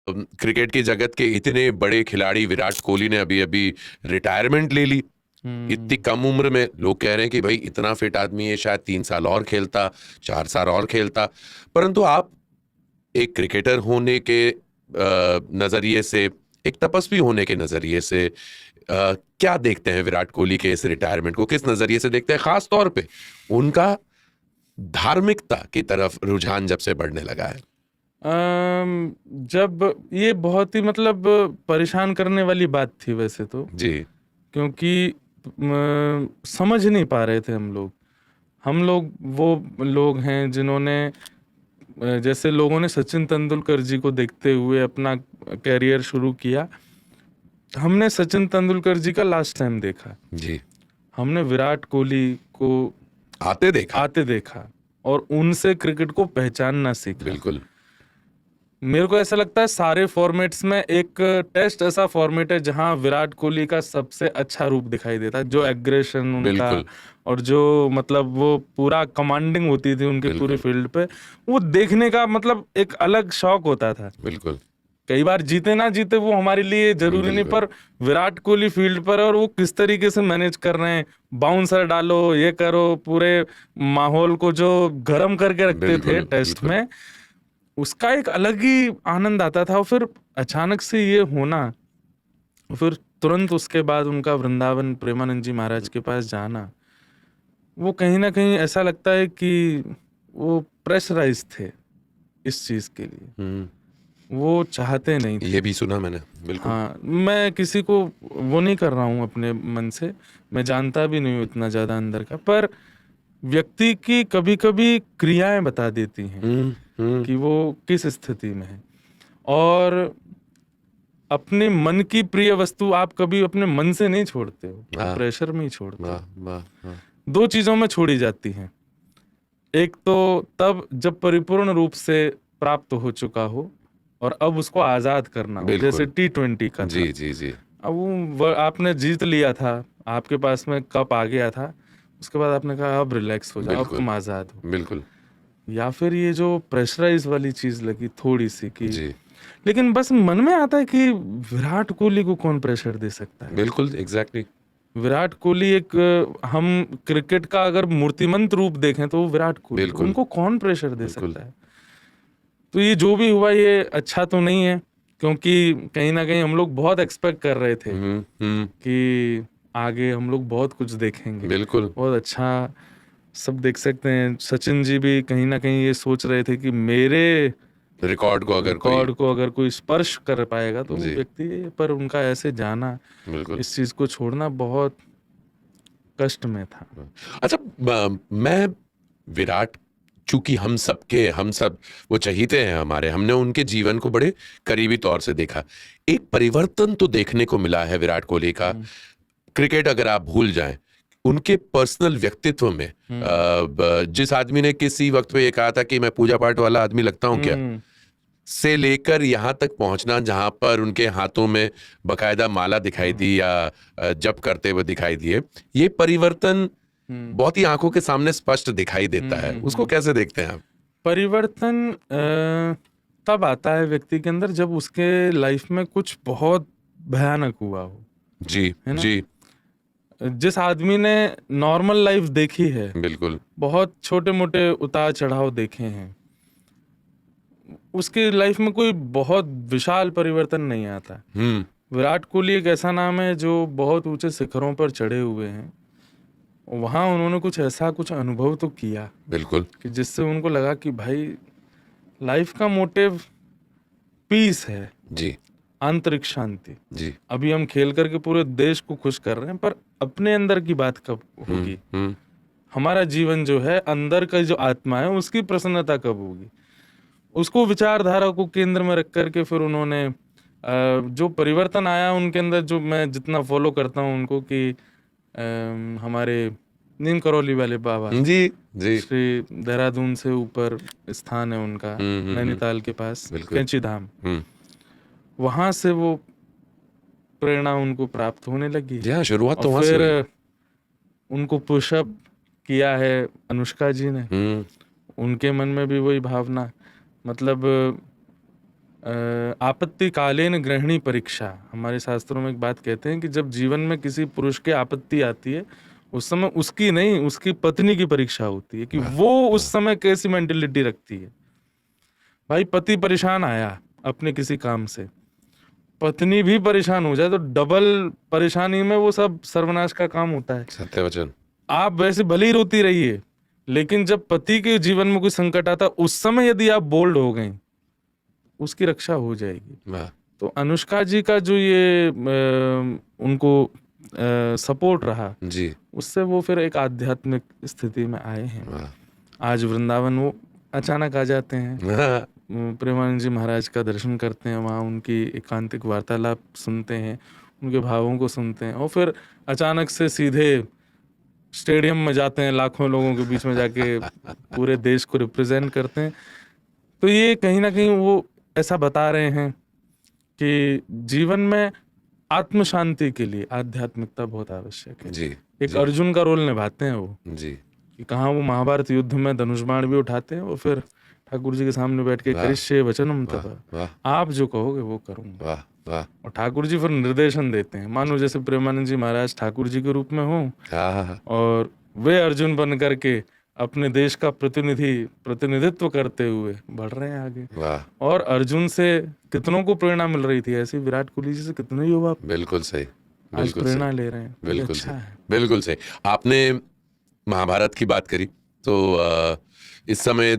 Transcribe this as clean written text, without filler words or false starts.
Cricket की जगत के इतने बड़े खिलाड़ी विराट कोहली ने अभी अभी रिटायरमेंट ले ली इतनी कम उम्र में। लोग कह रहे हैं कि भाई इतना फिट आदमी है, शायद 3 साल और खेलता, 4 साल और खेलता। परंतु आप एक क्रिकेटर होने के नजरिए से, एक तपस्वी होने के नजरिए से क्या देखते हैं विराट कोहली के इस रिटायरमेंट को? किस नजरिए से देखते हैं, खास तौर पे उनका धार्मिकता की तरफ रुझान जब से बढ़ने लगा है? जब ये बहुत ही मतलब परेशान करने वाली बात थी वैसे तो, जी। क्योंकि समझ नहीं पा रहे थे हम लोग वो लोग हैं जिन्होंने जैसे लोगों ने सचिन तेंदुलकर जी को देखते हुए अपना कैरियर शुरू किया। हमने सचिन तेंदुलकर जी का लास्ट टाइम देखा, जी। हमने विराट कोहली को आते देखा और उनसे क्रिकेट को पहचानना सीखा। बिल्कुल। मेरे को ऐसा लगता है सारे फॉर्मेट्स में एक टेस्ट ऐसा फॉर्मेट है जहां विराट कोहली का सबसे अच्छा रूप दिखाई देता है, जो एग्रेशन उनका बिल्कुल। और जो मतलब वो पूरा कमांडिंग होती थी उनके पूरे बिल्कुल। फील्ड पे, वो देखने का मतलब एक अलग शौक होता था। बिल्कुल। कई बार जीते ना जीते वो हमारे लिए जरूरी नहीं, बिल्कुल। पर विराट कोहली फील्ड पर और वो किस तरीके से मैनेज कर रहे हैं, बाउंसर डालो, ये करो, पूरे माहौल को जो गर्म करके रखते थे बिल्कुल। टेस्ट बिल्कुल। में, उसका एक अलग ही आनंद आता था। और फिर अचानक से ये होना, फिर तुरंत उसके बाद उनका वृंदावन प्रेमानंद जी महाराज के पास जाना, वो कहीं ना कहीं ऐसा लगता है कि वो प्रेशराइज थे इस चीज के लिए, वो चाहते नहीं थे। ये भी सुना मैंने। बिल्कुल। हाँ, मैं किसी को वो नहीं कर रहा हूँ अपने मन से, मैं जानता भी नहीं हूँ इतना ज्यादा अंदर का, पर व्यक्ति की कभी कभी क्रियाएं बता देती हैं कि वो किस स्थिति में है। और अपने मन की प्रिय वस्तु आप कभी अपने मन से नहीं छोड़ते हो, हाँ। प्रेशर में ही छोड़ते हो। वाह वाह वाह। दो चीजों में छोड़ी जाती हैं, एक तो तब जब परिपूर्ण रूप से प्राप्त हो चुका हो और अब उसको आजाद करना हो, जैसे बिल्कुल। T20 का था। जी जी जी। अब आपने जीत लिया था, आपके पास में कप आ गया था, उसके बाद आपने कहा अब रिलैक्स हो जाओ, अब बिल्कुल। तुम आजाद हो। बिल्कुल। या फिर ये जो प्रेशराइज वाली चीज लगी थोड़ी सी कि, जी। लेकिन बस मन में आता है कि विराट कोहली को कौन प्रेशर दे सकता है। बिल्कुल एग्जैक्टली। विराट कोहली एक हम क्रिकेट का अगर मूर्तिमंत रूप देखें तो वो विराट कोहली, बिल्कुल। उनको कौन प्रेशर दे बिल्कुल। सकता है। तो ये जो भी हुआ ये अच्छा तो नहीं है, क्योंकि कहीं ना कहीं हम लोग बहुत एक्सपेक्ट कर रहे थे कि आगे हम लोग बहुत कुछ देखेंगे, बिल्कुल। बहुत अच्छा सब देख सकते हैं। सचिन जी भी कहीं ना कहीं ये सोच रहे थे कि मेरे रिकॉर्ड को अगर कोई। रिकॉर्ड को अगर कोई स्पर्श कर पाएगा तो वो जी। व्यक्ति, पर उनका ऐसे जाना, बिल्कुल। इस चीज को छोड़ना बहुत कष्ट में था। अच्छा, मैं विराट, चूंकि हम सब वो चहीते हैं हमारे, हमने उनके जीवन को बड़े करीबी तौर से देखा। एक परिवर्तन तो देखने को मिला है विराट कोहली का। क्रिकेट अगर आप भूल जाएं, उनके पर्सनल व्यक्तित्व में जिस आदमी ने किसी वक्त पे ये कहा था कि मैं पूजा पाठ वाला आदमी लगता हूं क्या, से लेकर यहां तक पहुंचना जहां पर उनके हाथों में बकायदा माला दिखाई दी या जप करते हुए दिखाई दिए, ये परिवर्तन बहुत ही आंखों के सामने स्पष्ट दिखाई देता है। उसको कैसे देखते हैं आप? परिवर्तन तब आता है व्यक्ति के अंदर जब उसके लाइफ में कुछ बहुत भयानक हुआ हो, जी है ना। जी। जिस आदमी ने नॉर्मल लाइफ देखी है, बिल्कुल। बहुत छोटे मोटे उतार चढ़ाव देखे हैं, उसकी लाइफ में कोई बहुत विशाल परिवर्तन नहीं आता। विराट कोहली एक ऐसा नाम है जो बहुत ऊंचे शिखरों पर चढ़े हुए हैं, वहां उन्होंने कुछ अनुभव तो किया, बिल्कुल। कि जिससे उनको लगा कि भाई लाइफ का मोटिव पीस है, जी आंतरिक शांति। जी। अभी हम खेल करके पूरे देश को खुश कर रहे हैं, पर अपने अंदर की बात कब होगी? हमारा जीवन जो है, अंदर का जो आत्मा है, उसकी प्रसन्नता कब होगी? उसको विचारधारा को केंद्र में रख करके फिर उन्होंने जो परिवर्तन आया उनके अंदर, जो मैं जितना फॉलो करता हूँ उनको, कि हमारे नीम करौली वाले बाबा, जी जी। श्री देहरादून से ऊपर स्थान है उनका, नैनीताल के पास बिल्कुल। कैंची धाम, वहां से वो प्रेरणा उनको प्राप्त होने लगी। जी हाँ, शुरुआत और तो वहां से फिर हुई। उनको पुशअप किया है अनुष्का जी ने, उनके मन में भी वही भावना, मतलब आपत्तिकालीन गृहिणी परीक्षा, हमारे शास्त्रों में एक बात कहते हैं कि जब जीवन में किसी पुरुष के आपत्ति आती है, उस समय उसकी नहीं, उसकी पत्नी की परीक्षा होती है कि वो उस समय कैसी मेंटेलिटी रखती है। भाई पति परेशान आया अपने किसी काम से, पत्नी भी परेशान हो जाए तो डबल परेशानी में वो सब सर्वनाश का काम होता है। सत्य वचन। आप वैसे भले ही रोती रहिए, लेकिन जब पति के जीवन में कोई संकट आता, उस समय यदि आप बोल्ड हो गए, उसकी रक्षा हो जाएगी। वाह, तो अनुष्का जी का जो ये उनको सपोर्ट रहा, जी, उससे वो फिर एक आध्यात्मिक स्थिति में आए हैं। वाह, आज वृंदावन वो अचानक आ जाते हैं, हाँ, प्रेमानंद जी महाराज का दर्शन करते हैं, वहाँ उनकी एकांतिक वार्तालाप सुनते हैं, उनके भावों को सुनते हैं, और फिर अचानक से सीधे स्टेडियम में जाते हैं, लाखों लोगों के बीच में जाके पूरे देश को रिप्रेजेंट करते हैं। तो ये कहीं ना कहीं वो ऐसा बता रहे हैं कि जीवन में आत्म शांति के लिए आध्यात्मिकता बहुत आवश्यक है। जी, एक जी, अर्जुन का रोल निभाते हैं वो, जी, कि कहाँ वो महाभारत युद्ध में धनुष बाण भी उठाते हैं, वो फिर ठाकुर जी के सामने बैठ के वाह, करिष्ये वचनम वाह, तथा, वाह, आप जो कहोगे वो करूंगा। वाह, वाह, और ठाकुर जी फिर निर्देशन देते हैं, मानो जैसे प्रेमानंद जी महाराज ठाकुर जी के रूप में हों, हाँ, और वे अर्जुन बन करके अपने देश का प्रतिनिधित्व करते हुए बढ़ रहे हैं आगे। वाह, और अर्जुन से कितनों को प्रेरणा मिल रही थी, ऐसे विराट कोहली जी से कितने युवा बिल्कुल सही, आज बिल्कुल प्रेरणा सही, ले रहे हैं। तो ये बिल्कुल अच्छा सही, है। बिल्कुल सही। आपने महाभारत की बात करी, तो इस समय